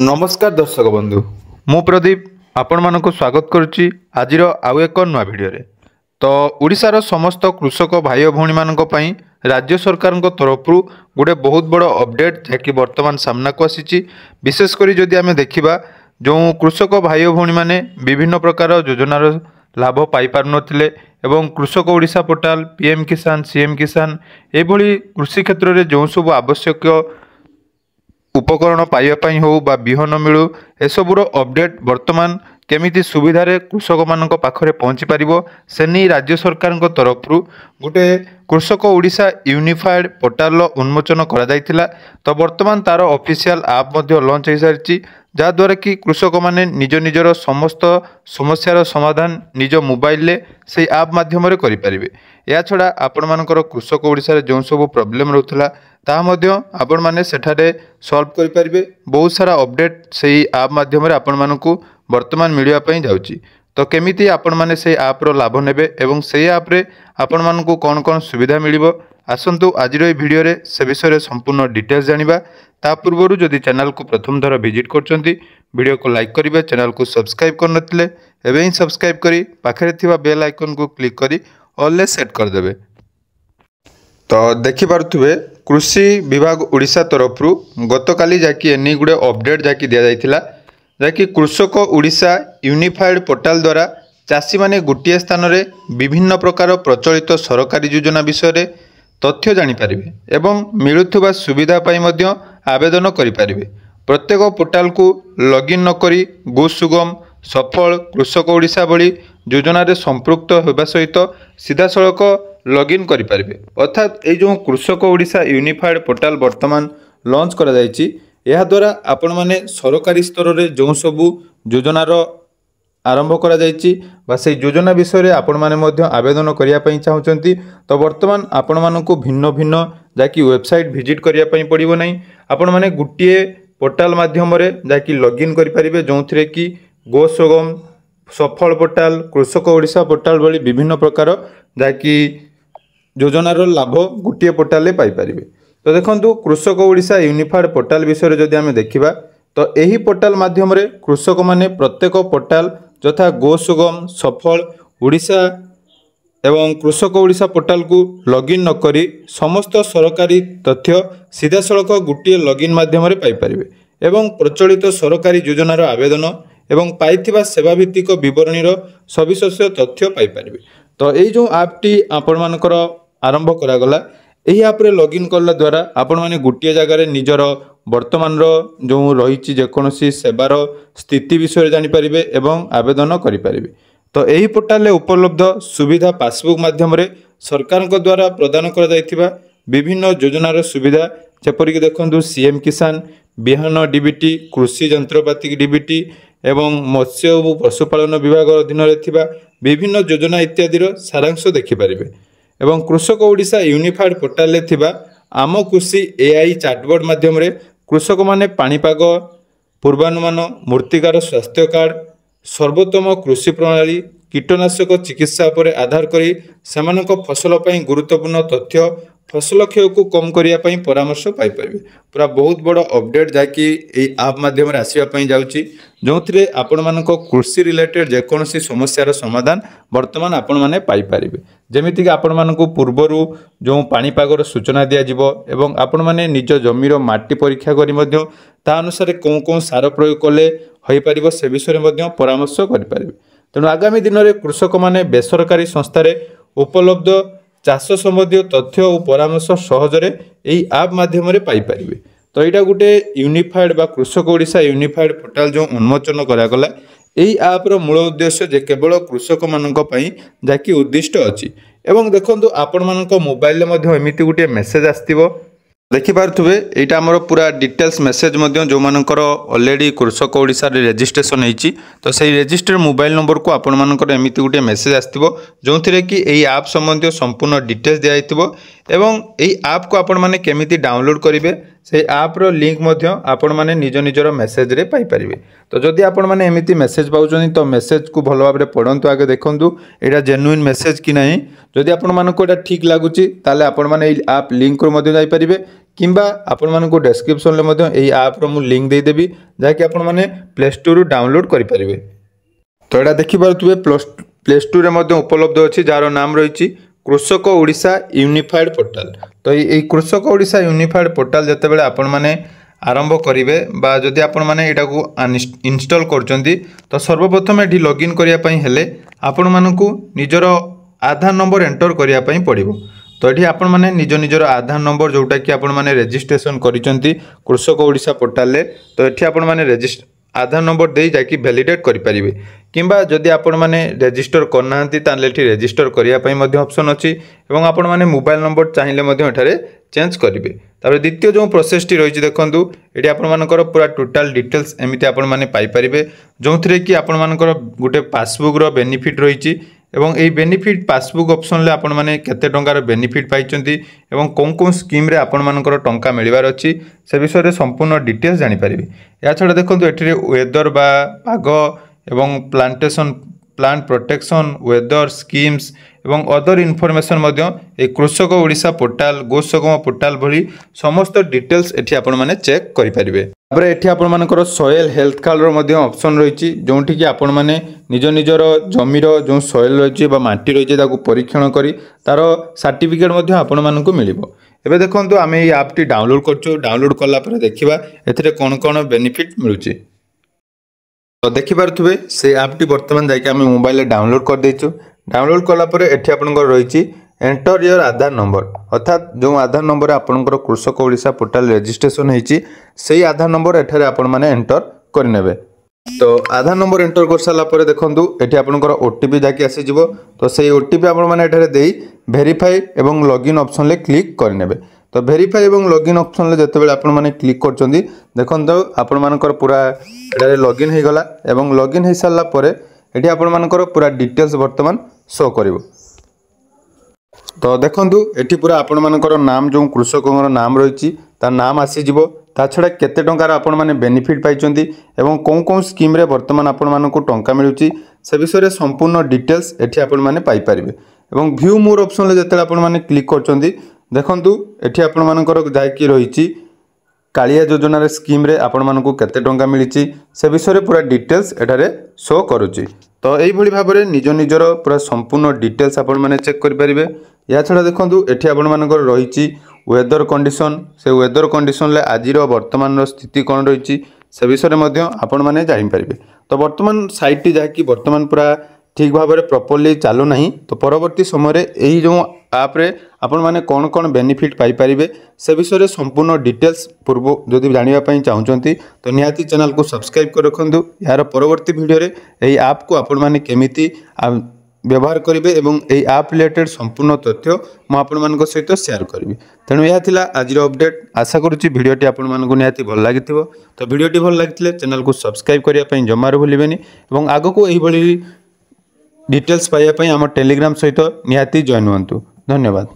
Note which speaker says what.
Speaker 1: नमस्कार दर्शक बंधु मु प्रदीप आपण मानक स्वागत करुच्ची आज आउ एक नुआ भिडियो तो ओडिशार समस्त कृषक भाई भौणी मानक पई राज्य सरकार तरफ गोटे बहुत बड़ अपडेट जैकि वर्तमान सामना को आसी विशेषकर जदि आम देखा जो कृषक भाई भौणी माने विभिन्न प्रकार योजनार लाभ पाई पार नथिले एवं कृषक ओडिशा पोर्टाल पीएम किसान सीएम किसान एभली कृषि क्षेत्र में जो सब आवश्यक उपकरण पाइबापी हो बा बिहन मिलू एसबूर अपडेट वर्तमान केमिति सुविधारे कृषक मानक पाखरे पहुँची पारिबो से नहीं राज्य सरकार तरफ गोटे कृषक ओडिशा यूनिफाइड पोर्टाल उन्मोचन करा जायतिला। तो वर्तमान तार ऑफिशियल ऐप मध्य लॉन्च हो सारी जहाँद्वारा कि कृषक माने निज निजर समस्त समस्यार समाधान निज मोबाइल ले से ऐप माध्यम करि परिबे। या छड़ा आपण मानकर कृषक ओडिशा रे जो सब प्रॉब्लम रहउथला ताहा मध्य आपण माने सेठारे सॉल्व करि परिबे। बहुत सारा अपडेट से ऐप माध्यम आपण मानकु वर्तमान मिलिया पई जाउची। तो केमिति आपण माने से ऐप रो लाभ नेबे एवं से ऐप रे आपण मानकु कोन कोन सुविधा मिलिबो आसंतु आज रो भिडियो रे से विषय संपूर्ण डिटेल्स जानिबा। ता पूर्वरु जदि चैनल को प्रथम थर विजिट करचंती वीडियो को लाइक करिवे, चैनल को सब्सक्राइब कर नथिले एबे ही सब्सक्राइब करी पाखरे थिबा बेल आइकन को क्लिक करी ऑल ले सेट कर देबे। तो देखि पारुथुबे कृषि विभाग ओडिशा तरफ गतकाली जाकि एनी गुडे अपडेट जाकि दिया जायतिला जाकि कृषक ओडिशा यूनिफाइड पोर्टाल द्वारा चाषी माने गोटे स्थान रे विभिन्न प्रकार प्रचलित सरकारी योजना विषय रे तथ्य जानि पारिबे एवं मिलुथुबा सुविधा पाई मध्य आवेदन करि पारिबे। प्रत्येक पोर्टाल को लॉगिन न करी गो सुगम सफल कृषक ओडिशा भली योजना रे संपृक्त होबा सहित सीधा सड़क लॉगिन करि पारिबे। अर्थात ए जो कृषक ओडिशा यूनिफाइड पोर्टाल वर्तमान लॉन्च करा जायछि यह द्वारा आपण माने सरकारी स्तर रे जो सबु योजनार आरंभ करा जायछि बा से योजना विषय रे आपण माने मध्य आवेदन करिया पई चाहुचंती। तो वर्तमान आपण मानकु भिन्न भिन्न जाकि वेबसाइट विजिट करिया पई पड़िबो नै। आपण माने गुटिए पोर्टाल माध्यम रे जाकि लॉगिन करि परिबे जोंथिरे कि गो सुगम सफल पोर्टाल कृषक ओडिशा पोर्टाल भली विभिन्न प्रकार जाकि योजनार लाभ गुटिए पोर्टाल ले पाई परिबे। तो देखंतु कृषक ओडिशा यूनिफाइड पोर्टाल विषय जदि आमे देखिबा तो एही पोर्टाल माध्यम रे कृषक माने प्रत्येक पोर्टाल यथा गो सुगम सफल ओडिशा एवं कृषक ओडिशा पोर्टाल को लॉगिन न करी समस्त सरकारी तथ्य सीधा सड़क गुटिए लॉगिन माध्यम रे पाई परिबे एवं प्रचलित सरकारी योजनार आवेदन एवं पाइथिबा सेवा भित्तिक विवरणीर सविशेष तथ्य पाई परिबे। तो एई जो ऐप टी आपण मानकर आरंभ करा गला एही ऐप रे लॉगिन करला द्वारा आपण माने गुटिए जगह रे निजर वर्तमान जो रही जेकोसी सेवार स्थिति विषय जानि परिबे एवं आवेदन करि परिबे। तो एही पोर्टाल उपलब्ध सुविधा पासबुक माध्यम रे सरकार द्वारा प्रदान करा जायतिबा विभिन्न योजनार सुविधा जेपरिक देखंतु सीएम किसान बिहान डीबीटी कृषि यंत्रपाति डीबीटी एवं मत्स्य और पशुपालन विभाग अधीन रे थिबा विभिन्न योजना इत्यादिर सारांश देखि परिबे। एवं कृषक ओडिशा यूनिफाइड पोर्टाल ले थिबा आम कृषि एआई चैटबॉट माध्यम रे कृषक माने पाणीपाग पूर्वानुमान मूर्तिकार स्वास्थ्य कार्ड सर्वोत्तम कृषि प्रणाली कीटनाशक चिकित्सा पर आधार करी सेमानक फसल पई गुरुत्वपूर्ण तथ्य फसल क्षय को कम करिया पई परामर्श पाई परिबे। पूरा बहुत बड़ अपडेट जाकि ए ऐप माध्यम रे आसीबा पई जाउची जोंथिरे आपण मानक कृषि रिलेटेड जेकोसी समस्यार समाधान वर्तमान आपण माने पाई परिबे। जेमिति कि आपण मानक पूर्वरु जो पाणीपागर सूचना दिया जिवो एवं आपण माने निज जमीर माटी परीक्षा करी मध्य ता अनुसार कोन कोन सार प्रयोग कले होई परिबो से विषय मध्य परामर्श करि परिबे। तेणु आगामी दिन में कृषक माने बेसरकारी संस्था उपलब्ध चाष संबंधी तथ्य और परामर्श सहजरे यही ऐप माध्यम पाई परिबे। तो यहाँ गोटे यूनिफाइड बा कृषक ओडिशा यूनिफाइड पोर्टाल जो उन्मोचन करागला यही ऐप्र मूल उद्देश्य जे केवल कृषक मानक पई जाकि उद्दिष्ट अछि एवं देखंतु आपण मानक मोबाइल रे एमिति गोटे मेसेज आस्तिबो देखि पारथुबे एटा हमर पूरा डिटेल्स मेसेज मध्य जो मानकर ऑलरेडी कृषक ओडिशा रे रजिस्ट्रेशन हेची तो सही रजिस्टर मोबाइल नंबर को आपण मानकर एमिति गोटे मेसेज आस्तिबो जोंथिरे कि एई ऐप संबंधी संपूर्ण डिटेल्स दिया आइतिबो एवं एई ऐप को आपण माने केमिति डाउनलोड करिवे से आप्र लिंक आपण मैंने निज निजर मेसेज रे पाई परिवे। तो जदि आपण मैंने एमती मेसेज पाउछन तो मेसेज को भल भाव पढ़ंतु आगे देखंतु एटा जेन्युइन मेसेज कि नहीं। जदि आपण मानको एटा ठीक लागुची ताले आपण माने एई आप लिंक रो मध्ये जाई परिवे किंबा आपण मानको डिस्क्रिप्शन ले मध्ये एई आप रो मु लिंक दे देबी जाकि आपण माने प्ले स्टोर रो डाउनलोड करि परिवे। तो एटा देखि पारुथुबे प्ले स्टोर रे मध्ये उपलब्ध अछि जार नाम रहिछि कृषक ओडिशा यूनिफाइड पोर्टाल। तो ये कृषक ओडिशा यूनिफाइड पोर्टाल जते बेले आपण माने आरंभ करिवे बा जदि आपण माने एटा को इंस्टॉल करचंती तो सर्वप्रथम एठी लॉगिन करिया पई हेले आपण मानकू निजर आधार नंबर एंटर करिया पई पड़िबो। तो ये आपण मैंने निज निजर आधार नंबर जोटा कि आपण मैंने रजिस्ट्रेशन करिसेंती कृषक ओडिशा पोर्टाल ले। तो ये आपण मैंने आधार नंबर दे जाकि वैलिडेट करि परिबे किंबा जदि आपण मैंने रजिस्टर करनांती ताले एठी रजिस्टर करिया पई मध्ये ऑप्शन अछि एवं आपण मैंने मोबाइल नंबर चाहिए मध्ये एठारे चेंज करिवे। तापर द्वितीय जो प्रोसेस टी रहिछि देखंतु एठी आपण मानकर पूरा टोटल डिटेल्स एमिति आपण माने पाई परिबे जोंथरे कि आपण मानकर गुटे पासबुक रो बेनिफिट रहिछि एवं ए बेनिफिट पासबुक ऑप्शन ले आपण माने केते टंकार बेनिफिट पाइचंती एवं कोन कोन स्कीम रे आपण मानकर टंका मिलिबार अछि से विषय रे संपूर्ण डिटेल्स जानि परिबे। या छडा देखंतु एठी वेदर बा पाग एवं plantation plant protection weather schemes एवं अदर इनफॉरमेशन मध्य ए कृषक ओडिशा पोर्टाल गोसगम पोर्टाल भली समस्त डिटेल्स एठी आपण माने चेक करि परिबे। तापर एठी आपण मानकर सॉइल हेल्थ कार्ड रो मध्य ऑप्शन रहिछि जोंठी कि आपण माने निज निजर जमीर जो सॉइल रहिछि बा माटी रहिछि ताकू परीक्षण करी तार सर्टिफिकेट मध्य आपण मानकू मिलिबो। एबे देखंतु आमे ई ऐप टी डाउनलोड करछु डाउनलोड करला पर देखिबा एथिरे कोन कोन बेनिफिट मिलुछि। तो देखि पारुथुबे से ऐप टी वर्तमान जाकि आमे मोबाइल रे डाउनलोड कर दैछु। डाउनलोड कला पर एठी आपनकर रहिछि एंटर योर आधार नंबर अर्थात जो आधार नंबर आपनकर कृषक ओडिशा पोर्टाल रजिस्ट्रेशन हेछि सेही आधार नंबर एठारे आपण माने एंटर करनेबे। तो आधार नंबर एंटर कर साला पर देखंतु एठी आपनकर ओटीपी जाकि आसी जिवो। तो सेही ओटीपी आपण माने एठारे देई वेरीफाई एवं लॉगिन ऑप्शन ले क्लिक करनेबे। तो वेरीफाई एवं लॉगिन ऑप्शन ले जते बेले आपण माने क्लिक करचंदी देखंतु आपण मानकर पूरा एठारे लॉगिन हे गला एवं लॉगिन हे साला पर एठी आपण मानकर पूरा डिटेल्स वर्तमान शो करिवो। तो देखंतु एठी पूरा आपण मानकर नाम जो कृषकଙ୍କର नाम रहिछि ता नाम आसी जिवो ता छडा केते टंकार आपण माने बेनिफिट पाइचंती एवं कोन कोन स्कीम रे वर्तमान आपण मानकू टंका मिलुछि से विषय रे संपूर्ण डिटेल्स एठी आपण माने पाई परिबे। एवं व्यू मोर ऑप्शन ले जते आपण माने क्लिक करचंदी देखंतु एठी आपण मानकर जायकि रहिछि कालिया योजना रे स्कीम रे आपण मानकू केते टंका मिलिछि से विषय रे पूरा डिटेल्स एठारे शो करूछि। तो एई भली भाबरे निज निजर पूरा संपूर्ण डिटेल्स आपण माने चेक करि परिबे। या छडा देखंतु एठी आपण मानकर रहिछि वेदर कंडीशन से वेदर कंडीशन ले आजिर वर्तमान रो स्थिति कोन रहिछि से विषय रे मध्ये आपण माने जानि परिबे। तो वर्तमान साइट टी जाकि वर्तमान पूरा ठीक भाव में प्रॉपर्ली चालू नहीं तो परवर्ती समय यही जो आप रे आपण माने कौन कौन बेनिफिट पाई परिबे से विषय रे संपूर्ण डिटेल्स पूर्व जदि जानिबा पई चाहुचंती तो निहाती चैनल को सब्सक्राइब कर रखंतु। यार परवर्ती वीडियो रे एही ऐप को आपण माने केमिति व्यवहार करेंगे एवं यही ऐप रिलेटेड संपूर्ण तथ्य मु आपण मानक सहित शेयर करी। तेणु यह थिला आजिर अपडेट। आशा करुच्ची भिडियोटी आपण मानक निहाती भल लागिथिबो। तो भिडियोटी भल लागिथिले चैनल को सब्सक्राइब करिया पई जमार भूलिबेनी एवं आगको एही भली डिटेल्स पाइबा पई हम टेलीग्राम सहित निहाती जॉइन हुंतु। धन्यवाद।